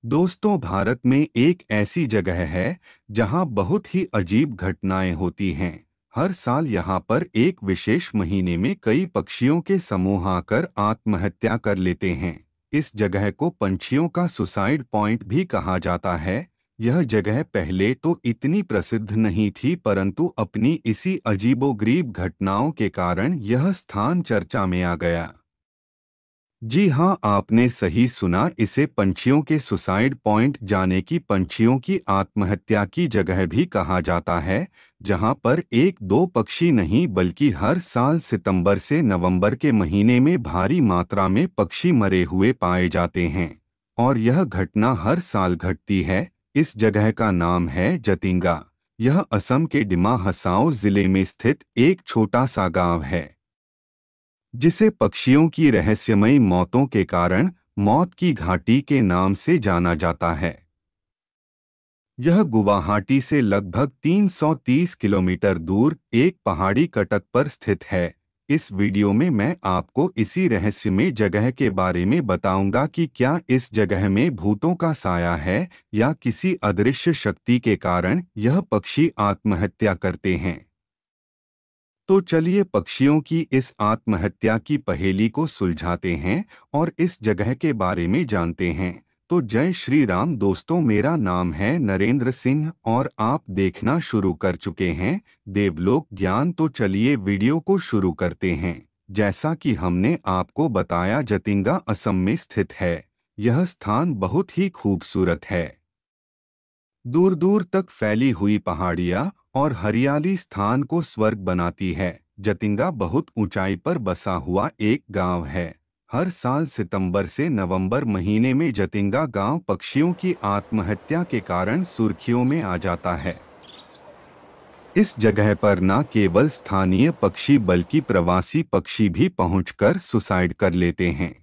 दोस्तों, भारत में एक ऐसी जगह है जहां बहुत ही अजीब घटनाएं होती हैं। हर साल यहां पर एक विशेष महीने में कई पक्षियों के समूह आकर आत्महत्या कर लेते हैं। इस जगह को पंछियों का सुसाइड पॉइंट भी कहा जाता है। यह जगह पहले तो इतनी प्रसिद्ध नहीं थी, परंतु अपनी इसी अजीबोगरीब घटनाओं के कारण यह स्थान चर्चा में आ गया। जी हाँ, आपने सही सुना। इसे पंछियों के सुसाइड पॉइंट जाने की पंछियों की आत्महत्या की जगह भी कहा जाता है, जहाँ पर एक दो पक्षी नहीं बल्कि हर साल सितंबर से नवंबर के महीने में भारी मात्रा में पक्षी मरे हुए पाए जाते हैं। और यह घटना हर साल घटती है। इस जगह का नाम है जतिंगा। यह असम के डिमा हसाओ जिले में स्थित एक छोटा सा गांव है, जिसे पक्षियों की रहस्यमयी मौतों के कारण मौत की घाटी के नाम से जाना जाता है। यह गुवाहाटी से लगभग 330 किलोमीटर दूर एक पहाड़ी कटक पर स्थित है। इस वीडियो में मैं आपको इसी रहस्यमय जगह के बारे में बताऊंगा कि क्या इस जगह में भूतों का साया है या किसी अदृश्य शक्ति के कारण यह पक्षी आत्महत्या करते हैं। तो चलिए पक्षियों की इस आत्महत्या की पहेली को सुलझाते हैं और इस जगह के बारे में जानते हैं। तो जय श्री राम दोस्तों, मेरा नाम है नरेंद्र सिंह और आप देखना शुरू कर चुके हैं देवलोक ज्ञान। तो चलिए वीडियो को शुरू करते हैं। जैसा कि हमने आपको बताया, जतिंगा असम में स्थित है। यह स्थान बहुत ही खूबसूरत है। दूर दूर तक फैली हुई पहाड़ियाँ और हरियाली स्थान को स्वर्ग बनाती है। जतिंगा बहुत ऊंचाई पर बसा हुआ एक गांव है। हर साल सितंबर से नवंबर महीने में जतिंगा गांव पक्षियों की आत्महत्या के कारण सुर्खियों में आ जाता है। इस जगह पर न केवल स्थानीय पक्षी बल्कि प्रवासी पक्षी भी पहुंचकर सुसाइड कर लेते हैं।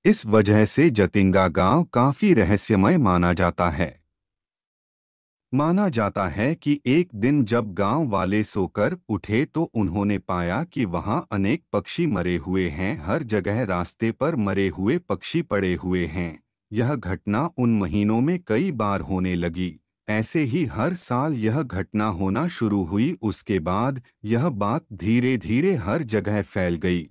इस वजह से जतिंगा गांव काफी रहस्यमय माना जाता है। माना जाता है कि एक दिन जब गांव वाले सोकर उठे तो उन्होंने पाया कि वहां अनेक पक्षी मरे हुए हैं। हर जगह रास्ते पर मरे हुए पक्षी पड़े हुए हैं। यह घटना उन महीनों में कई बार होने लगी। ऐसे ही हर साल यह घटना होना शुरू हुई। उसके बाद यह बात धीरे धीरे हर जगह फैल गई।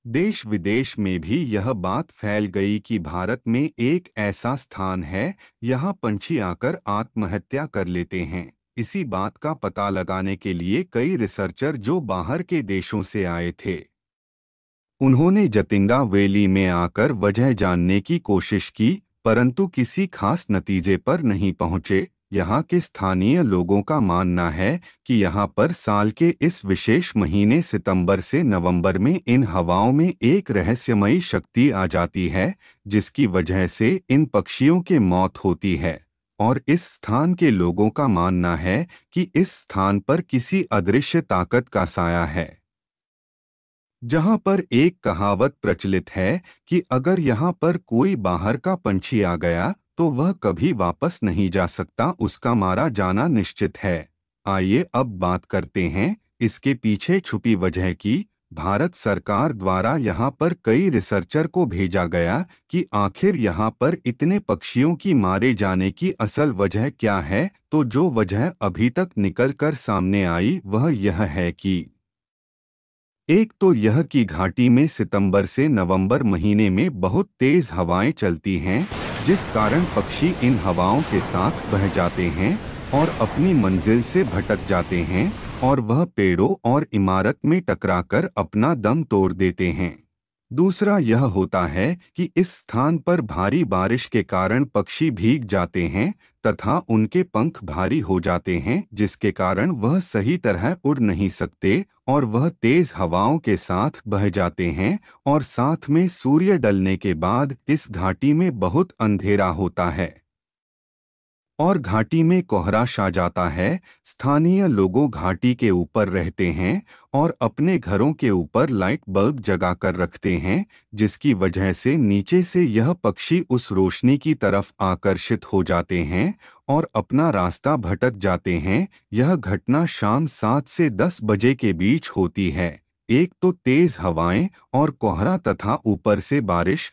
देश विदेश में भी यह बात फैल गई कि भारत में एक ऐसा स्थान है, यहाँ पंछी आकर आत्महत्या कर लेते हैं। इसी बात का पता लगाने के लिए कई रिसर्चर जो बाहर के देशों से आए थे, उन्होंने जतिंगा वैली में आकर वजह जानने की कोशिश की, परंतु किसी खास नतीजे पर नहीं पहुंचे। यहाँ के स्थानीय लोगों का मानना है कि यहाँ पर साल के इस विशेष महीने सितंबर से नवंबर में इन हवाओं में एक रहस्यमयी शक्ति आ जाती है, जिसकी वजह से इन पक्षियों की मौत होती है। और इस स्थान के लोगों का मानना है कि इस स्थान पर किसी अदृश्य ताकत का साया है। जहां पर एक कहावत प्रचलित है कि अगर यहां पर कोई बाहर का पंछी आ गया तो वह कभी वापस नहीं जा सकता, उसका मारा जाना निश्चित है। आइए अब बात करते हैं इसके पीछे छुपी वजह की। भारत सरकार द्वारा यहां पर कई रिसर्चर को भेजा गया कि आखिर यहां पर इतने पक्षियों की मारे जाने की असल वजह क्या है। तो जो वजह अभी तक निकल कर सामने आई वह यह है कि एक तो यह कि घाटी में सितंबर से नवंबर महीने में बहुत तेज हवाएं चलती हैं, जिस कारण पक्षी इन हवाओं के साथ बह जाते हैं और अपनी मंजिल से भटक जाते हैं और वह पेड़ों और इमारत में टकराकर अपना दम तोड़ देते हैं। दूसरा यह होता है कि इस स्थान पर भारी बारिश के कारण पक्षी भीग जाते हैं तथा उनके पंख भारी हो जाते हैं, जिसके कारण वह सही तरह उड़ नहीं सकते और वह तेज हवाओं के साथ बह जाते हैं। और साथ में सूर्य ढलने के बाद इस घाटी में बहुत अंधेरा होता है और घाटी में कोहरा छा जाता है। स्थानीय लोगों घाटी के ऊपर रहते हैं और अपने घरों के ऊपर लाइट बल्ब जगाकर रखते हैं, जिसकी वजह से नीचे से यह पक्षी उस रोशनी की तरफ आकर्षित हो जाते हैं और अपना रास्ता भटक जाते हैं। यह घटना शाम 7 से 10 बजे के बीच होती है। एक तो तेज हवाएं और कोहरा तथा ऊपर से बारिश।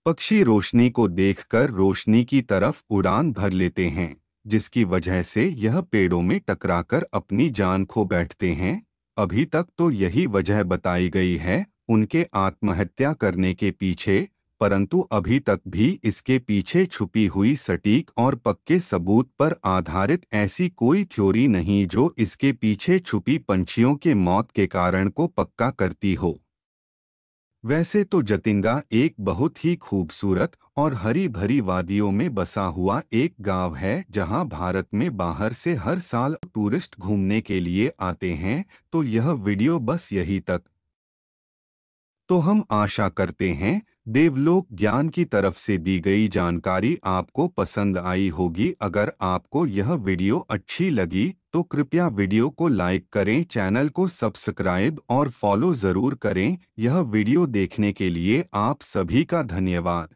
पक्षी रोशनी को देखकर रोशनी की तरफ उड़ान भर लेते हैं, जिसकी वजह से यह पेड़ों में टकराकर अपनी जान खो बैठते हैं। अभी तक तो यही वजह बताई गई है उनके आत्महत्या करने के पीछे, परंतु अभी तक भी इसके पीछे छुपी हुई सटीक और पक्के सबूत पर आधारित ऐसी कोई थ्योरी नहीं जो इसके पीछे छुपी पंछियों के मौत के कारण को पक्का करती हो। वैसे तो जतिंगा एक बहुत ही खूबसूरत और हरी भरी वादियों में बसा हुआ एक गांव है, जहां भारत में बाहर से हर साल टूरिस्ट घूमने के लिए आते हैं। तो यह वीडियो बस यही तक। तो हम आशा करते हैं देवलोक ज्ञान की तरफ से दी गई जानकारी आपको पसंद आई होगी। अगर आपको यह वीडियो अच्छी लगी तो कृपया वीडियो को लाइक करें, चैनल को सब्सक्राइब और फॉलो ज़रूर करें। यह वीडियो देखने के लिए आप सभी का धन्यवाद।